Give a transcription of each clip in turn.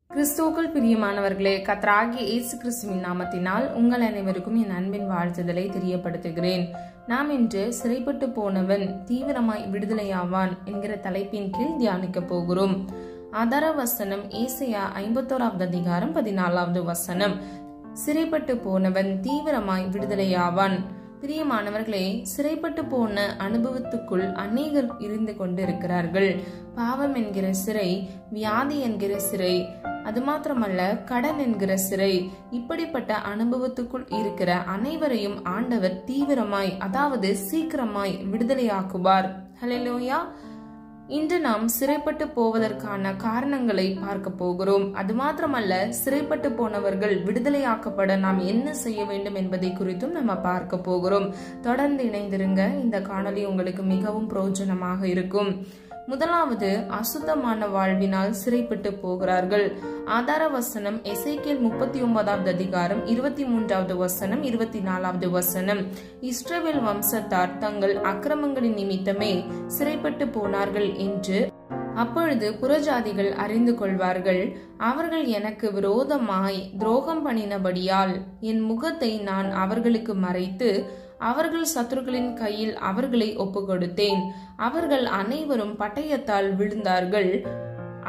கிறிஸ்துவுக்குள் பிரியமானவர்களே, கர்த்தராகிய இயேசு கிறிஸ்துவின் நாமத்தினால் உங்கள் அனைவருக்கும் என் அன்பின் வாழ்த்துதலை தெரியப்படுத்துகிறேன். நாம் இன்று சிறைப்பட்டு போனவன் தீவிரமாய் விடுதலையாவான் என்கிற தலைப்பின் கீழ் தியானிக்க போகிறோம். ஆதார வசனம் ஏசாயா 51வது அதிகாரம் 14வது வசனம். சிறைப்பட்டு போனவன் தீவிரமாய் விடுதலையாவான். பிரியமானவர்களே, சிறைப்பட்டு போன அனுபவத்துக்குள் அநேகர் இருந்து கொண்டு இருக்கிறார்கள். பாவம் என்கிற சிறை, வியாதி என்கிற சிறை, அது மாத்திரமல்ல கடன் என்கிற சிறை, இப்படிப்பட்ட அனுபவத்துக்குள் இருக்கிற அனைவரையும் ஆண்டவர் தீவிரமாய், அதாவது சீக்கிரமாய் விடுதலையாக்குவார். ஹல்லேலூயா. இன்று நாம் சிறைப்பட்டு போவதற்கான காரணங்களை பார்க்க போகிறோம். அது மாத்திரமல்ல, சிறைப்பட்டு போனவர்கள் விடுதலையாக்கப்பட நாம் என்ன செய்ய வேண்டும் என்பதை குறித்தும் நம்ம பார்க்க போகிறோம். தொடர்ந்து இணைந்திருங்க. இந்த காணொளி உங்களுக்கு மிகவும் பிரயோஜனமாக இருக்கும். முதலாவது, அசுத்தமான வாழ்வினால் சிறைப்பட்டு போகிறார்கள். ஆதார வசனம் எசேக்கியேல் 39வது அதிகாரம் 23வது வசனம் 24வது வசனம். இஸ்ரவேல் வம்சத்தார் தங்கள் அக்கிரமங்களின் நிமித்தமே சிறைப்பட்டு போனார்கள் என்று அப்பொழுது புறஜாதிகள் அறிந்து கொள்வார்கள். அவர்கள் எனக்கு விரோதமாய் துரோகம் பண்ணினபடியால் என் முகத்தை நான் அவர்களுக்கு மறைத்து அவர்கள் சத்துருக்களின் கையில் அவர்களை ஒப்புக்கொடுத்தேன். அவர்கள் அனைவரும் பட்டயத்தால் விழுந்தார்கள்.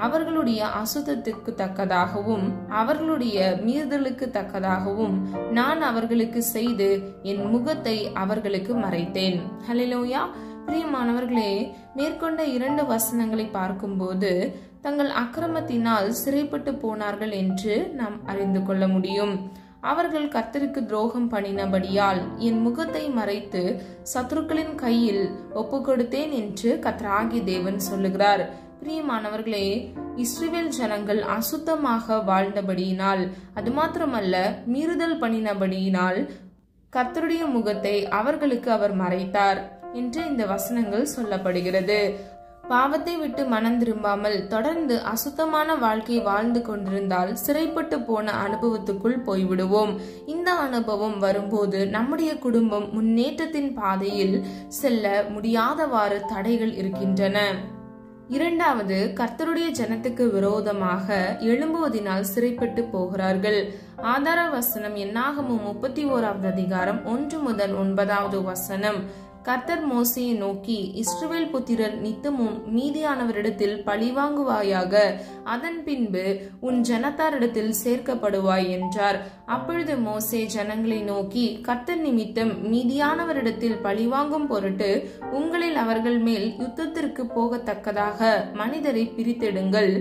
அவர்களுடைய அசுத்தத்துக்கு தக்கதாகவும் அவர்களுடைய மீறுதலுக்கு தக்கதாகவும் நான் அவர்களுக்கு செய்து என் முகத்தை அவர்களுக்கு மறைத்தேன். ஹல்லேலூயா. பிரியமானவர்களே, மேற்கொண்ட 2 வசனங்களை பார்க்கும்போது தங்கள் அக்கிரமத்தினால் சிறைப்பட்டு போனார்கள் என்று நாம் அறிந்து கொள்ள முடியும். அவர்கள் கர்த்தருக்கு துரோகம் பண்ணினபடியால் என் முகத்தை மறைத்து சத்துருக்களின் கையில் ஒப்புக்கொடுத்தேன் என்று கர்த்தராகிய தேவன் சொல்லுகிறார். பிரியமானவர்களே, இஸ்ரவேல் ஜனங்கள் அசுத்தமாக வாழ்ந்தபடியினால், அது மாத்திரமல்ல மீறுதல் பண்ணினபடியினால் கர்த்தருடைய முகத்தை அவர்களுக்கு அவர் மறைத்தார் என்று இந்த வசனங்கள் சொல்லப்படுகிறது. பாவத்தை விட்டு மனம் திரும்பாமல் தொடர்ந்து அசுத்தமான வாழ்க்கை வாழ்ந்து கொண்டிருந்தால் சிறைப்பட்டு போன அனுபவத்துக்குள் போய்விடுவோம். இந்த அனுபவம் வரும்போது நம்முடைய குடும்பம் முன்னேற்றத்தின் பாதையில் செல்ல முடியாதவாறு தடைகள் இருக்கின்றன. இரண்டாவது, கர்த்தருடைய ஜனத்துக்கு விரோதமாக எழும்புவதினால் சிறைப்பட்டு போகிறார்கள். ஆதார வசனம் என்னாகமம் 31வது அதிகாரம் 1 முதல் 9வது வசனம். கர்த்தர் மோசேயை நோக்கி, இஸ்ரவேல் புத்திரர் நித்தமும் மீதியானவரிடத்தில் பழிவாங்குவாயாக, அதன் பின்பு உன் ஜனத்தாரிடத்தில் சேர்க்கப்படுவாய் என்றார். அப்பொழுது மோசே ஜனங்களை நோக்கி, கர்த்தர் நிமித்தம் மீதியானவரிடத்தில் பழிவாங்கும் பொருட்டு உங்களில் அவர்கள் மேல் யுத்தத்திற்கு போகத்தக்கதாக மனிதரை பிரித்தெடுங்கள்.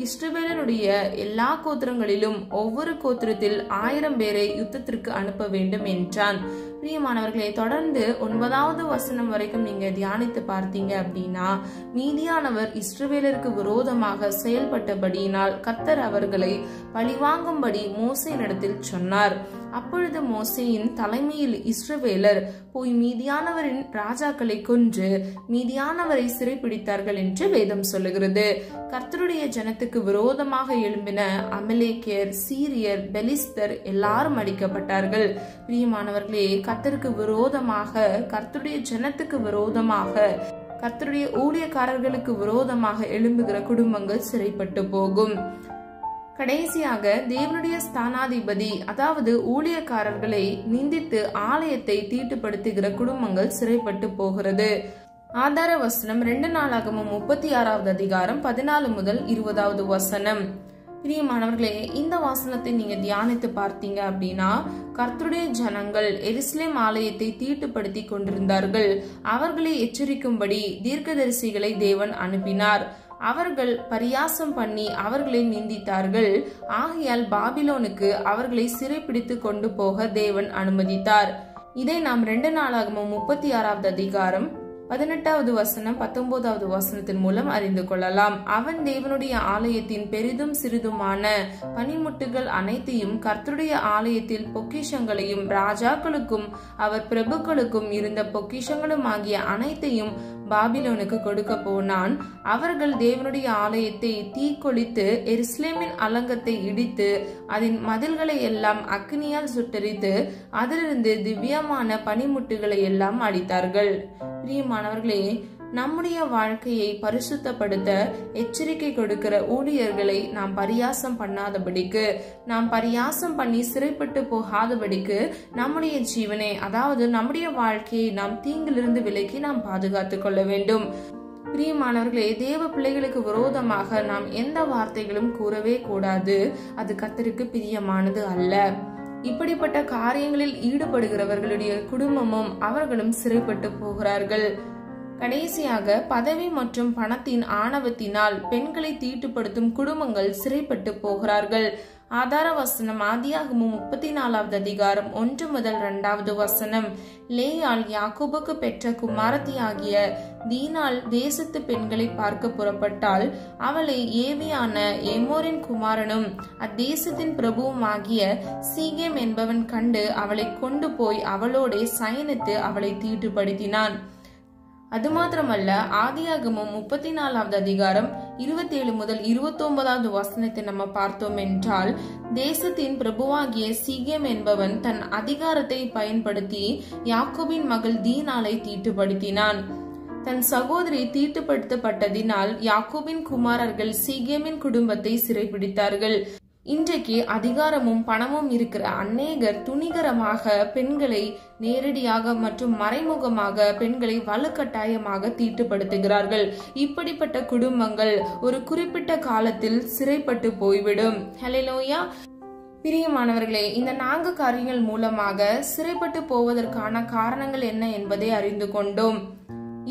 இஸ்ரவேலனுடைய எல்லா கோத்திரங்களிலும் ஒவ்வொரு கோத்திரத்தில் 1000 பேரை யுத்தத்திற்கு அனுப்ப வேண்டும் என்றான். பிரியமானவர்களே, தொடர்ந்து 9வது வசனம் வரைக்கும் நீங்க தியானித்து பார்த்தீங்க அப்படின்னா, மீதியானவர் இஸ்ரவேலருக்கு விரோதமாக செயல்பட்டபடியினால் கர்த்தர் அவர்களை பழிவாங்கும்படி மோசேயினிடத்தில் சொன்னார். அப்பொழுது மோசேயின் தலைமையில் இஸ்ரவேலர் போய் மீதியானவரின் ராஜாக்களை கொன்று மீதியானவரை சிறைப்பிடித்தார்கள் என்று வேதம் சொல்லுகிறது. கர்த்தருடைய ஜனத்துக்கு விரோதமாக எழும்பின அமலேக்கியர், சீரியர், பெலிஸ்தர் எல்லாரும் அடிக்கப்பட்டார்கள். பிரியமானவர்களே, கர்த்தருக்கு விரோதமாக, கர்த்தருடைய ஜனத்துக்கு விரோதமாக, கர்த்தருடைய ஊழியக்காரர்களுக்கு விரோதமாக எழும்புகிற குடும்பங்கள் சிறைப்பட்டு போகும். கடைசியாக, தேவனுடைய ஸ்தானாதிபதி, அதாவது ஊழியக்காரர்களை நிந்தித்து ஆலயத்தை தீட்டுப்படுத்துகிற குடும்பங்கள் சிறைப்பட்டு போகிறது. ஆதார வசனம் 2 நாளாகமம் 36வது அதிகாரம் 14 முதல் 20வது வசனம். பிரியமானவர்களே, இந்த வசனத்தை நீங்க தியானித்து பார்த்தீங்க அப்படின்னா, கர்த்தருடைய ஜனங்கள் எருசலேம் ஆலயத்தை தீட்டுப்படுத்தி கொண்டிருந்தார்கள். அவர்களை எச்சரிக்கும்படி தீர்க்கதரிசிகளை தேவன் அனுப்பினார். அவர்கள் பரியாசம் பண்ணி அவர்களை நிந்தித்தார்கள். ஆகையால் பாபிலோனுக்கு அவர்களை சிறைப்பிடித்து கொண்டு போக தேவன் அனுமதித்தார். இதை நாம் 2 நாளாகமம் 36வது அதிகாரம் 18வது வசனம் 19வது வசனத்தின் மூலம் அறிந்து கொள்ளலாம். அவன் தேவனுடைய ஆலயத்தின் பெரிதும் சிறிதுமான பனிமுட்டுகள் அனைத்தையும், கர்த்தருடைய ஆலயத்தில் பொக்கிஷங்களையும், ராஜாக்களுக்கும் அவர் பிரபுக்களுக்கும் இருந்த பொக்கிஷங்களும் ஆகிய அனைத்தையும் பாபிலோனுக்கு கொடுக்க போனான். அவர்கள் தேவனுடைய ஆலயத்தை தீக்கொளித்து எருசலேமின் அலங்கத்தை இடித்து அதன் மதில்களை எல்லாம் அக்னியால் சுட்டரித்து அதிலிருந்து திவ்யமான பனிமுட்டுகளை எல்லாம் அடித்தார்கள். பிரியமானவர்களே, நம்முடைய வாழ்க்கையை பரிசுத்தப்படுத்த எச்சரிக்கை கொடுக்கிற ஊழியர்களை நாம் பரியாசம் பண்ணாதபடிக்கு, நாம் பரியாசம் பண்ணி சிறைப்பட்டு போகாதபடிக்கு நம்முடைய ஜீவனை, அதாவது நம்முடைய வாழ்க்கையை நாம் தீங்கிலிருந்து விலக்கி நாம் பாதுகாத்துக் கொள்ள வேண்டும். பிரியமானவர்களே, தேவ பிள்ளைகளுக்கு விரோதமாக நாம் எந்த வார்த்தைகளும் கூறவே கூடாது. அது கர்த்தருக்கு பிரியமானது அல்ல. இப்படிப்பட்ட காரியங்களில் ஈடுபடுகிறவர்களுடைய குடும்பமும் அவர்களும் சிறைப்பட்டு போகிறார்கள். கடைசியாக பதவி மற்றும் பணத்தின் ஆணவத்தினால் பெண்களை தீட்டுப்படுத்தும் குடும்பங்கள் சிறைப்பட்டு போகிறார்கள். ஆதார வசனம் ஆதியாகமம் 34வது அதிகாரம் 1 முதல் 2வது வசனம். லேயாள் யாக்கோபுக்கு பெற்ற குமாரத்தியாகிய தீனாள் தேசத்து பெண்களை பார்க்க புறப்பட்டாள். அவளை ஏவியான ஏமோரின் குமாரனும் அத்தேசத்தின் பிரபுவுமாகிய சீகேம் என்பவன் கண்டு அவளை கொண்டு போய் அவளோட சயனித்து அவளை தீட்டுப்படுத்தினான். அது மாத்திரமல்ல, ஆதியாகமம் 34வது அதிகாரம் 27 முதல் 29வது வசனத்தை நம்ம பார்த்தோம் என்றால், தேசத்தின் பிரபுவாகிய சீகேம் என்பவன் தன் அதிகாரத்தை பயன்படுத்தி யாக்கோபின் மகள் தீனாளை தீட்டுப்படுத்தினான். தன் சகோதரி தீட்டுப்படுத்தப்பட்டதினால் யாக்கோபின் குமாரர்கள் சீகேமின் குடும்பத்தை சிறைபிடித்தார்கள். இன்றைக்கு அதிகாரமும் பணமும் இருக்கிற அநேகர் துணிகரமாக பெண்களை நேரடியாக மற்றும் மறைமுகமாக பெண்களை வலுக்கட்டாயமாக தீட்டுப்படுத்துகிறார்கள். இப்படிப்பட்ட குடும்பங்கள் ஒரு குறிப்பிட்ட காலத்தில் சிறைப்பட்டு போய்விடும். ஹல்லேலூயா. பிரியமானவர்களே, இந்த 4 காரியங்கள் மூலமாக சிறைப்பட்டு போவதற்கான காரணங்கள் என்ன என்பதை அறிந்து கொண்டோம்.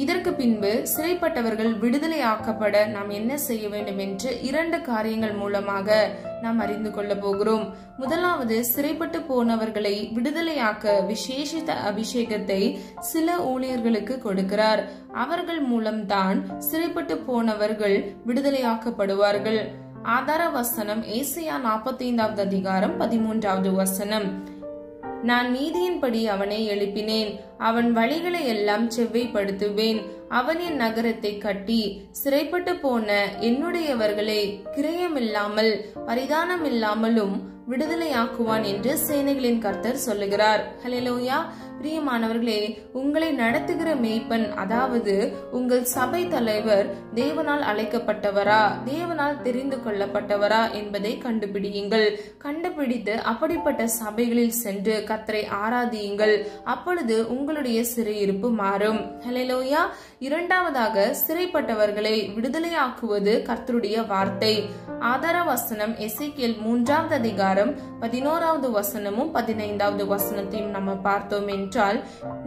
இதற்கு பின்பு சிறைப்பட்டவர்கள் விடுதலை ஆக்கப்பட நாம் என்ன செய்ய வேண்டும் என்று 2 காரியங்கள் மூலமாக நாம் அறிந்து கொள்ள போகிறோம். முதலாவது, சிறைப்பட்டு போனவர்களை விடுதலையாக்க விசேஷித்த அபிஷேகத்தை சில ஊழியர்களுக்கு கொடுக்கிறார். அவர்கள் மூலம்தான் சிறைப்பட்டு போனவர்கள் விடுதலையாக்கப்படுவார்கள். ஆதார வசனம் ஏசாயா 45வது அதிகாரம் 13வது வசனம். நான் நீதியின்படி அவனை எழுப்பினேன், அவன் வழிகளை எல்லாம் செவ்வைப்படுத்துவேன். அவன் என் நகரத்தை கட்டி சிறைப்பட்டு போன என்னுடையவர்களை கிரயமில்லாமல் பரிதானமில்லாமலும் விடுதலையாக்குவான் என்று சேனைகளின் கர்த்தர் சொல்லுகிறார். ஹல்லேலூயா. பிரியமானவர்களே, உங்களை நடத்துகிற மேய்ப்பன், அதாவது உங்கள் சபை தலைவர் தேவனால் அழைக்கப்பட்டவரா, தேவனால் தெரிந்து கொள்ளப்பட்டவரா என்பதை கண்டுபிடியுங்கள். கண்டுபிடித்து அப்படிப்பட்ட சபைகளில் சென்று கர்த்தரை ஆராதியுங்கள். அப்பொழுது உங்களுடைய சிறையிருப்பு மாறும். ஹல்லேலூயா. இரண்டாவதாக, சிறைப்பட்டவர்களை விடுதலையாக்குவது கர்த்தருடைய வார்த்தை. ஆதார வசனம் எசேக்கியேல் 3வது அதிகாரம் 11வது வசனமும் 15வது வசனத்தையும் நம்ம பார்த்தோம் என்றால்,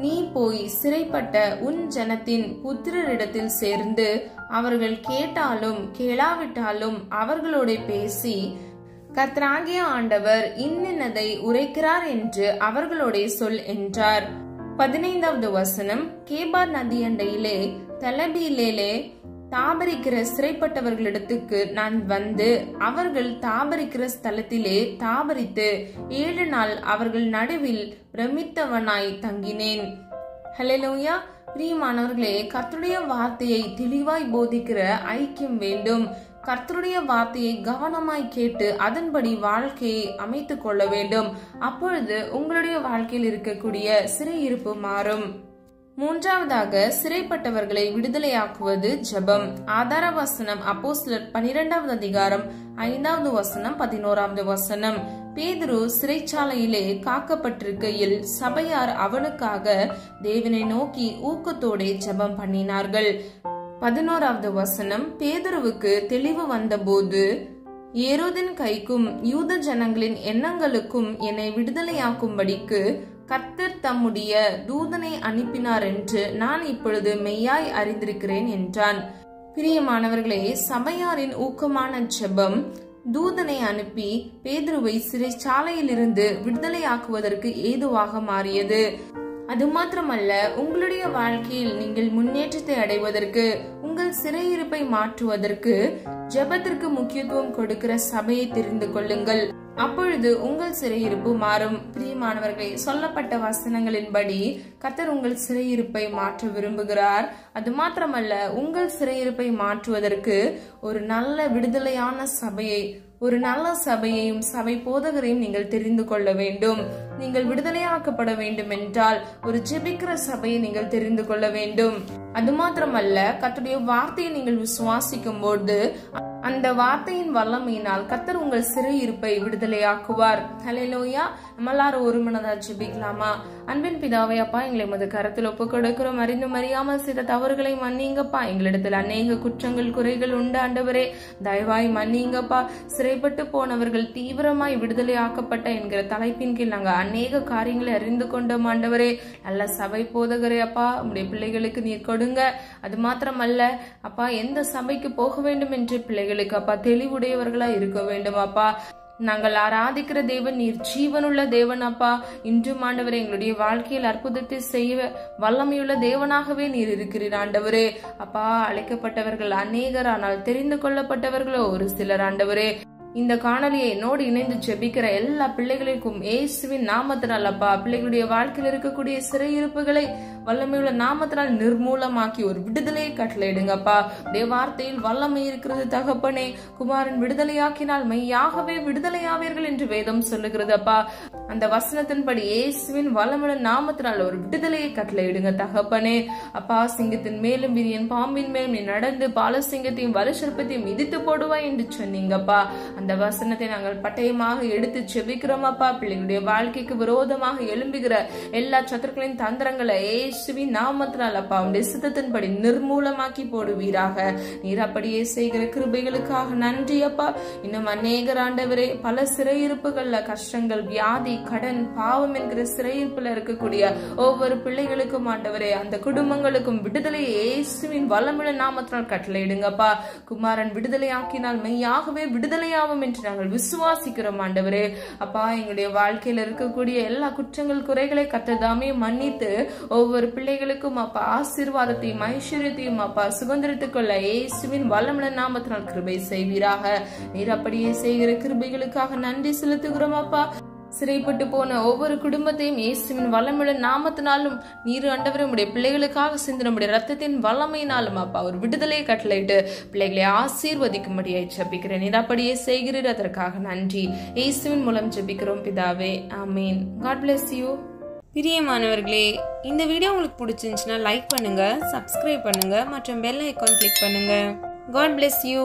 நீ போய் சிறைப்பட்ட உன் ஜனத்தின் புத்திரரிடத்தில் சேர்ந்து அவர்கள் கேட்டாலும் கேளாவிட்டாலும் அவர்களோட பேசி கர்த்தராகிய ஆண்டவர் இன்னதை உரைக்கிறார் என்று அவர்களோட சொல் என்றார். 15வது வசனம், கேபார் நதியண்டையிலே தலபீலேலே தாபரிக்கிற சிறைப்பட்டவர்களிடத்துக்கு நான் வந்து அவர்கள் தாபரிக்கிற ஸ்தலத்திலே தாபரித்து 7 நாள் அவர்கள் நடுவில் பிரமித்தவனாய் தங்கினேன். ஹல்லேலூயா. பிரியமானவர்களே, கர்த்தருடைய வார்த்தையை தெளிவாய் போதிக்கிற ஐக்கியம் வேண்டும். கர்த்தருடைய வார்த்தையை கவனமாய் கேட்டு அதன்படி வாழ்க்கையை அமைத்துக் கொள்ள வேண்டும். அப்பொழுது உங்களுடைய வாழ்க்கையில் இருக்கக்கூடிய சிறையிருப்பு மாறும். மூன்றாவதாக, சிறைப்பட்டவர்களை விடுதலையாக்குவது ஜெபம். ஆதார வசனம் அப்போஸ்தலர் 12வது அதிகாரம் 5வது வசனம் 11வது வசனம். பேதுரு சிறைச்சாலையிலே காக்கப்பட்டிருக்கையில் சபையார் அவனுக்காக தேவனை நோக்கி ஊக்கத்தோட ஜெபம் பண்ணினார்கள். 11வது வசனம், பேதுருவுக்கு தெளிவு வந்தபோது ஏரோதின் கைக்கும் யூத ஜனங்களின் எண்ணங்களுக்கும் என்னை விடுதலையாக்கும்படிக்கு கர்த்தர் தம்முடைய தூதனை அனுப்பினார் என்று நான் இப்பொழுது மெய்யாய் அறிந்திருக்கிறேன் என்றான். பிரியமானவர்களே, சபையாரின் ஊக்கமான ஜெபம் தூதனை அனுப்பி பேதுருவை சிறைச்சாலையிலிருந்து விடுதலையாக்குவதற்கு ஏதுவாக மாறியது. அது மாத்திரமல்ல, உங்களுடைய வாழ்க்கையில் நீங்கள் முன்னேற்றத்தை அடைவதற்கு, உங்கள் சிறையிருப்பை மாற்றுவதற்கு ஜெபத்திற்கு முக்கியத்துவம் கொடுக்கிற சபையை தெரிந்து கொள்ளுங்கள். அப்பொழுது உங்கள் சிறையிருப்பு மாறும். பிரியமானவர்களே, சொல்லப்பட்ட வசனங்களின்படி கர்த்தர் உங்கள் சிறையிருப்பை மாற்ற விரும்புகிறார். அது மாத்திரமல்ல, உங்கள் சிறையிருப்பை மாற்றுவதற்கு ஒரு நல்ல விடுதலையான சபையை, ஒரு நல்ல சபையையும் சபை போதகரையும் நீங்கள் தெரிந்து கொள்ள வேண்டும். நீங்கள் விடுதலையாக்கப்பட வேண்டும் என்றால் ஒரு ஜெபிக்கிற சபையை நீங்கள் தெரிந்து கொள்ள வேண்டும். அது மாத்திரமல்ல, கர்த்தருடைய வார்த்தையை நீங்கள் விசுவாசிக்கும் போது அந்த வார்த்தையின் வல்லமையினால் கர்த்தர் உங்கள் சிறையிருப்பை விடுதலையாக்குவார். ஹல்லேலூயா. நம்ம எல்லாரும் ஒரு மனதா ஜெபிக்கலாமா? அன்பின் பிதாவே, அப்பா, எங்களை உமது கரத்தில் ஒப்பு கொடுக்கிறோம். அறிந்தும் அறியாமல் செய்த தவறுகளை மன்னிங்கப்பா. எங்களிடத்தில் அநேக குற்றங்கள் குறைகள் உண்டு ஆண்டவரே, தயவாய் மன்னிங்கப்பா. சிறைப்பட்டு போனவர்கள் தீவிரமாய் விடுதலையாக்கப்பட்ட என்கிற தலைப்பின் கீழ் நாங்கள் அநேக காரியங்களை அறிந்து கொண்டோம் ஆண்டவரே. நல்ல சபை போதகரே அப்பா, உங்களுடைய பிள்ளைகளுக்கு நீர் கொடுங்க. அது மாத்திரமல்ல அப்பா, எந்த சபைக்கு போக வேண்டும் என்று பிள்ளைகளுக்கு அப்பா தெளிவுடையவர்களா இருக்க வேண்டும் அப்பா. நாங்கள் ஆராதிக்கிற தேவன் நீர் ஜீவனுள்ள தேவன் அப்பா. இன்றும் ஆண்டவரே எங்களுடைய வாழ்க்கையில் அற்புதத்தை செய்ய வல்லமையுள்ள தேவனாகவே நீர் இருக்கிறீர் ஆண்டவரே. அப்பா, அழைக்கப்பட்டவர்கள் அநேகர், ஆனால் தெரிந்து கொள்ளப்பட்டவர்களோ ஒரு சிலர் ஆண்டவரே. இந்த காணொலியை என்னோடு இணைந்து ஜெபிக்கிற எல்லா பிள்ளைகளுக்கும் இயேசுவின் நாமத்தினால் அப்பா, பிள்ளைகளுடைய வாழ்க்கையில் இருக்கக்கூடிய சிறையிருப்புகளை வல்லமையுள்ள நாமத்தினால் நிர்மூலமாக்கி ஒரு விடுதலையை கட்டளையிடுங்கப்பா. உடைய வார்த்தையில் வல்லமை இருக்கிறது தகப்பனே. குமாரன் விடுதலையாக்கினால் மெய்யாகவே விடுதலையாவீர்கள் என்று வேதம் சொல்லுகிறது அப்பா. அந்த வசனத்தின்படி இயேசுவின் வல்லமையுள்ள நாமத்தினால் ஒரு விடுதலையை கட்டளையிடுங்க தகப்பனே. அப்பா, சிங்கத்தின் மேலும் விரியன் பாம்பின் மேலும் நீ நடந்து பாலசிங்கத்தையும் வலுசற்பத்தையும் மிதித்து போடுவாய் என்று சொன்னீங்கப்பா. அந்த வசனத்தை நாங்கள் பட்டயமாக எடுத்து செபிக்கிறோம் அப்பா. பிள்ளைகளுடைய வாழ்க்கைக்கு விரோதமாக எழும்புகிற எல்லா சத்துருக்களின் தந்திரங்களை இயேசுவின் நாமத்தினால் அப்பா உடைய சித்தத்தின்படி நிர்மூலமாக்கி போடுவீராக. நீர் அப்படியே செய்கிற கிருபைகளுக்காக நன்றி அப்பா. இன்னும் அநேகர் ஆண்டவரே பல சிறையிருப்புகள்ல கஷ்டங்கள், வியாதி, கடன், பாவம் என்கிற சிறையிருப்புல இருக்கக்கூடிய ஒவ்வொரு பிள்ளைகளுக்கும் ஆண்டவரே, அந்த குடும்பங்களுக்கும் விடுதலையை இயேசுவின் வல்லமுள்ள நாமத்தினால் கட்டளையிடுங்கப்பா. குமாரன் விடுதலையாக்கினால் மெய்யாகவே விடுதலையாகும் என்று நாங்கள் விசுவாசிக்கிறோம் ஆண்டவரே. அப்பா, எங்களுடைய வாழ்க்கையில இருக்கக்கூடிய எல்லா குற்றங்கள் குறைகளை கர்த்தர் தாமே மன்னித்து ஒவ்வொரு பிள்ளைகளுக்கும் அப்பா ஆசீர்வாதத்தையும் ஐஸ்வர்யத்தையும் அப்பா சுதந்திரத்துக் கொள்ள இயேசுவின் வல்லமுள்ள நாமத்தினால் கிருபை செய்வீராக. நீர் அப்படியே செய்கிற கிருபைகளுக்காக நன்றி செலுத்துகிறோம் அப்பா. சிறைப்பட்டு போன ஒவ்வொரு குடும்பத்தையும் இயேசுவின் வல்லமுள்ள நாமத்தினாலும் நீர் ஆண்டவரே உடைய பிள்ளைகளுக்காக சிந்தின நம்முடைய ரத்தத்தின் வல்லமையினாலும் அப்பா ஒரு விடுதலை கட்டளையிட்டு பிள்ளைகளை ஆசீர்வதிக்கும்படியாய் ஜெபிக்கிறேன். நீர் அப்படியே செய்கிறீர், அதற்காக நன்றி. இயேசுவின் மூலம் ஜெபிக்கிறோம் பிதாவே, ஆமீன். God bless you. பிரியமானவர்களே, இந்த வீடியோ உங்களுக்கு பிடிச்சிருந்துச்சுன்னா லைக் பண்ணுங்க, சப்ஸ்கிரைப் பண்ணுங்க மற்றும் பெல் ஐகான் கிளிக் பண்ணுங்க. God bless you.